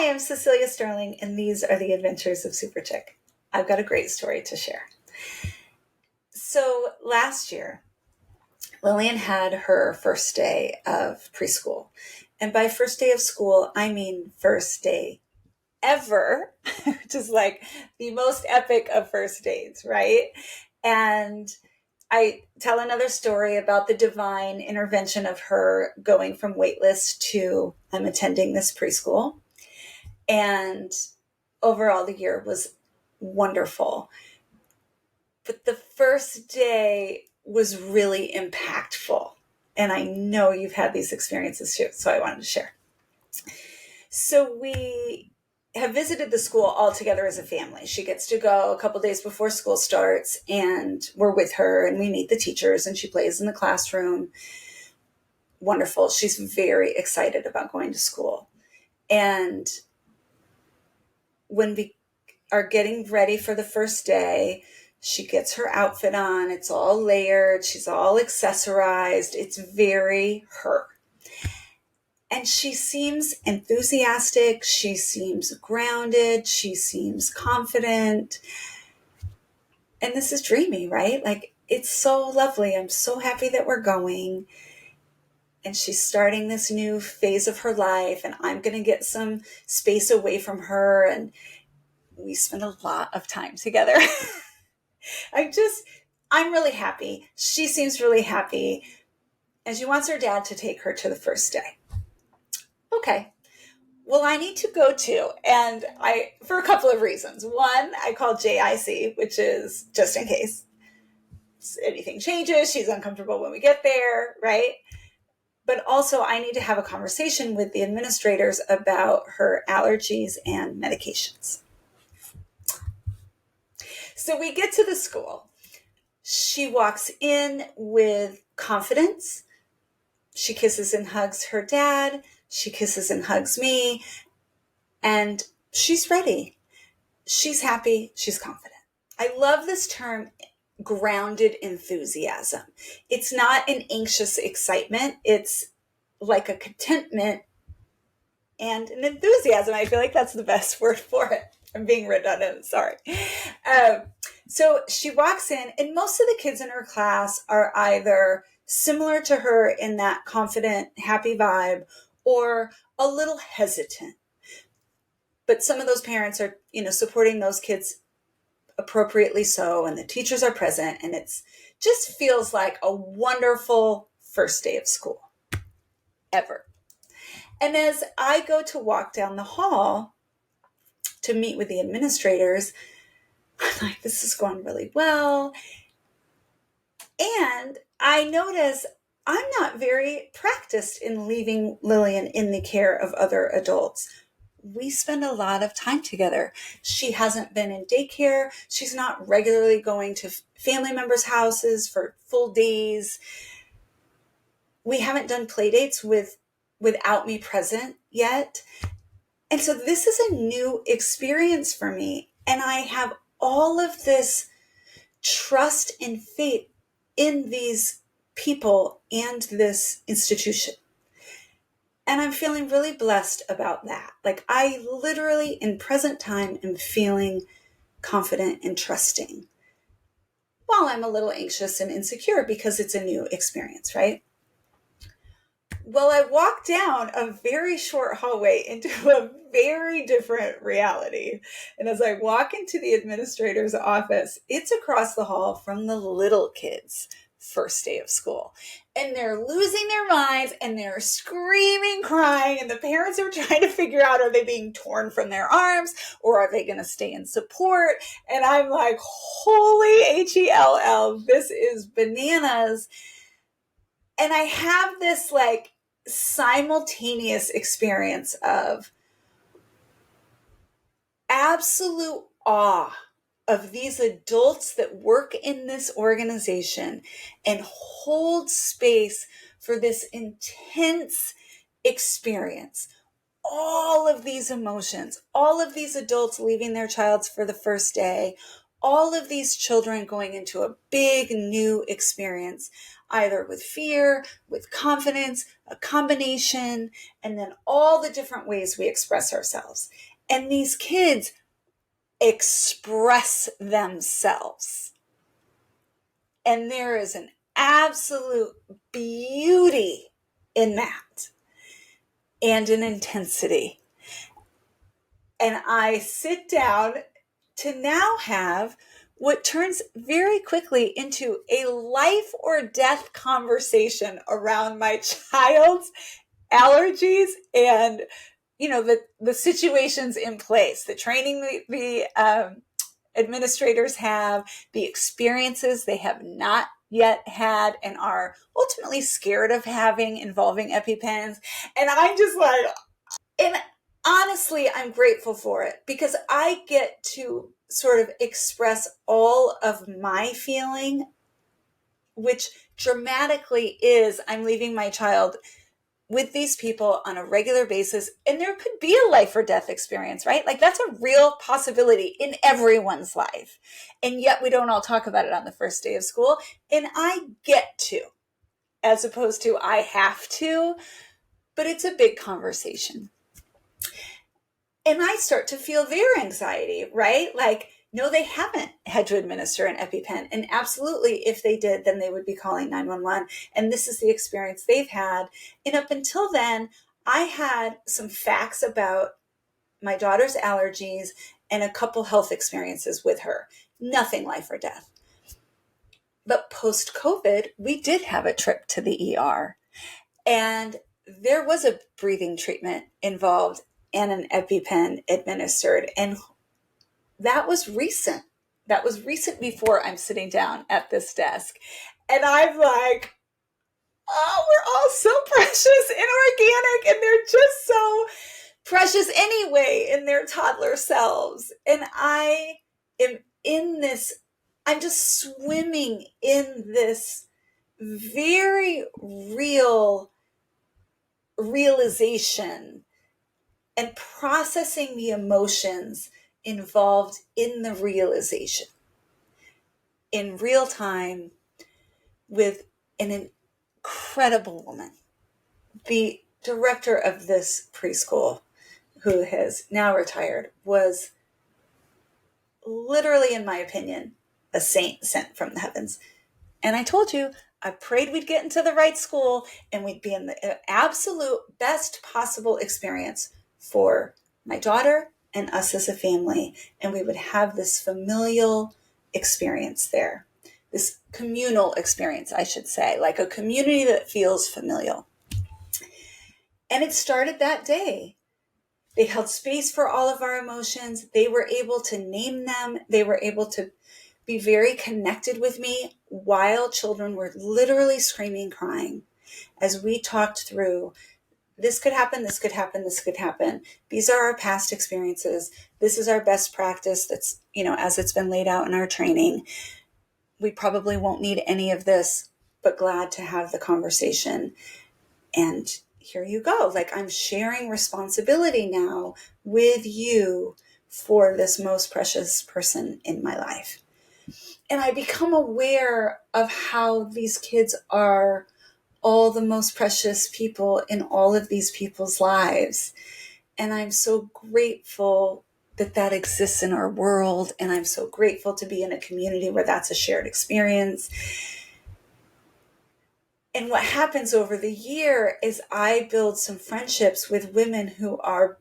Hi, I'm Cecilia Sterling, and these are the Adventures of Superchic. I've got a great story to share. So last year, Lillian had her first day of preschool. And by first day of school, I mean first day ever, which is like the most epic of first days, right? And I tell another story about the divine intervention of her going from waitlist to I'm attending this preschool. And overall, the year was wonderful. But the first day was really impactful. And I know you've had these experiences too, so I wanted to share. So we have visited the school all together as a family. She gets to go a couple days before school starts, and we're with her, and we meet the teachers, and she plays in the classroom. Wonderful. She's very excited about going to school. And when we are getting ready for the first day, she gets her outfit on. It's all layered. She's all accessorized. It's very her. And she seems enthusiastic. She seems grounded. She seems confident. And this is dreamy, right? Like, it's so lovely. I'm so happy that we're going. And she's starting this new phase of her life. And I'm going to get some space away from her. And we spend a lot of time together. I'm really happy. She seems really happy. And she wants her dad to take her to the first day. Okay. Well, I need to go too. And for a couple of reasons. One, I call JIC, which is just in case anything changes. She's uncomfortable when we get there, right? But also I need to have a conversation with the administrators about her allergies and medications. So we get to the school. She walks in with confidence. She kisses and hugs her dad. She kisses and hugs me. And she's ready. She's happy. She's confident. I love this term, grounded enthusiasm. It's not an anxious excitement. It's like a contentment and an enthusiasm. I feel like that's the best word for it. I'm being redundant. Sorry. So she walks in, and most of the kids in her class are either similar to her in that confident, happy vibe, or a little hesitant. But some of those parents are, supporting those kids appropriately so, and the teachers are present, and it's just feels like a wonderful first day of school ever. And as I go to walk down the hall to meet with the administrators, I'm like, this is going really well. And I notice I'm not very practiced in leaving Lillian in the care of other adults. We spend a lot of time together. She hasn't been in daycare. She's not regularly going to family members' houses for full days. We haven't done play dates without me present yet. And so this is a new experience for me. And I have all of this trust and faith in these people and this institution. And I'm feeling really blessed about that. Like, I literally in present time am feeling confident and trusting while I'm a little anxious and insecure because it's a new experience, right? Well, I walked down a very short hallway into a very different reality. And as I walk into the administrator's office, it's across the hall from the little kids' first day of school. And they're losing their minds, and they're screaming, crying, and the parents are trying to figure out, are they being torn from their arms, or are they going to stay in support? And I'm like, holy HELL, this is bananas. And I have this like simultaneous experience of absolute awe of these adults that work in this organization and hold space for this intense experience. All of these emotions, all of these adults leaving their childs for the first day, all of these children going into a big new experience, either with fear, with confidence, a combination, and then all the different ways we express ourselves. And these kids express themselves. And there is an absolute beauty in that and an intensity. And I sit down to now have what turns very quickly into a life or death conversation around my child's allergies and, the situations in place, the training the administrators have, the experiences they have not yet had and are ultimately scared of having involving EpiPens. And I'm just like, and honestly, I'm grateful for it because I get to sort of express all of my feeling, which dramatically is I'm leaving my child with these people on a regular basis, and there could be a life or death experience, right? Like that's a real possibility in everyone's life. And yet we don't all talk about it on the first day of school. And I get to, as opposed to I have to, but it's a big conversation. And I start to feel their anxiety, right? Like, no, they haven't had to administer an EpiPen. And absolutely, if they did, then they would be calling 911. And this is the experience they've had. And up until then, I had some facts about my daughter's allergies and a couple health experiences with her. Nothing life or death. But post-COVID, we did have a trip to the ER. And there was a breathing treatment involved and an EpiPen administered. And that was recent. That was recent before I'm sitting down at this desk. And I'm like, oh, we're all so precious and organic, and they're just so precious anyway in their toddler selves. And I am in this, I'm just swimming in this very real realization and processing the emotions involved in the realization in real time with an incredible woman, the director of this preschool, who has now retired, was literally, in my opinion, a saint sent from the heavens. And I told you, I prayed we'd get into the right school and we'd be in the absolute best possible experience for my daughter and us as a family. And we would have this familial experience there, this communal experience, I should say, like a community that feels familial. And it started that day. They held space for all of our emotions. They were able to name them. They were able to be very connected with me while children were literally screaming, crying, as we talked through, this could happen, this could happen, this could happen. These are our past experiences. This is our best practice that's, as it's been laid out in our training. We probably won't need any of this, but glad to have the conversation. And here you go. Like, I'm sharing responsibility now with you for this most precious person in my life. And I become aware of how these kids are all the most precious people in all of these people's lives. And I'm so grateful that that exists in our world. And I'm so grateful to be in a community where that's a shared experience. And what happens over the year is I build some friendships with women who are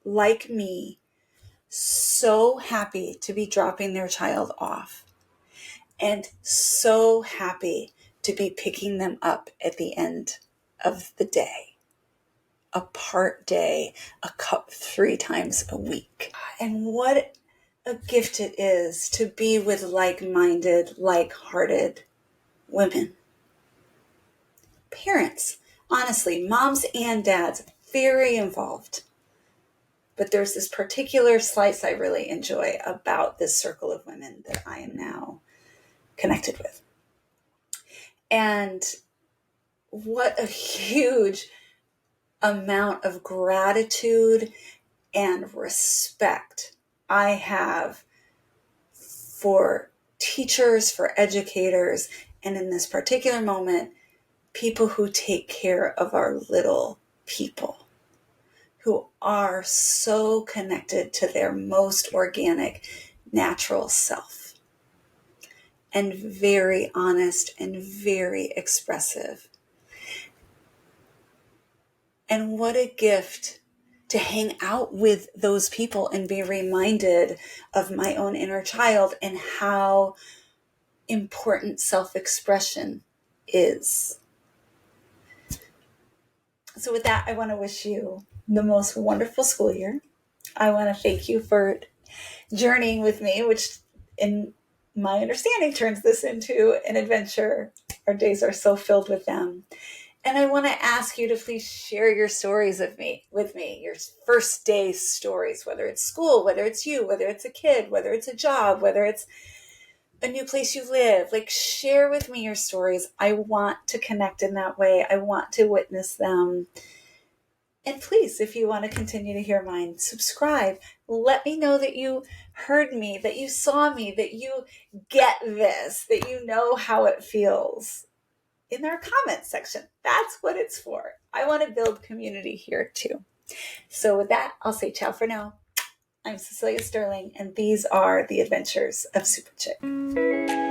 like me, so happy to be dropping their child off and so happy to be picking them up at the end of the day, a part day, a cup 3 times a week. And what a gift it is to be with like-minded, like-hearted women. Parents, honestly, moms and dads, very involved. But there's this particular slice I really enjoy about this circle of women that I am now connected with. And what a huge amount of gratitude and respect I have for teachers, for educators, and in this particular moment, people who take care of our little people, who are so connected to their most organic, natural self, and very honest and very expressive. And what a gift to hang out with those people and be reminded of my own inner child and how important self-expression is. So with that, I want to wish you the most wonderful school year. I want to thank you for journeying with me, which in my understanding turns this into an adventure. Our days are so filled with them. And I want to ask you to please share your stories with me, your first day stories, whether it's school, whether it's you, whether it's a kid, whether it's a job, whether it's a new place you live. Like, share with me your stories. I want to connect in that way. I want to witness them. And please, if you want to continue to hear mine, subscribe. Let me know that you heard me, that you saw me, that you get this, that you know how it feels. In our comments section. That's what it's for. I want to build community here too. So with that, I'll say ciao for now. I'm Cecilia Sterling, and these are the Adventures of Superchic.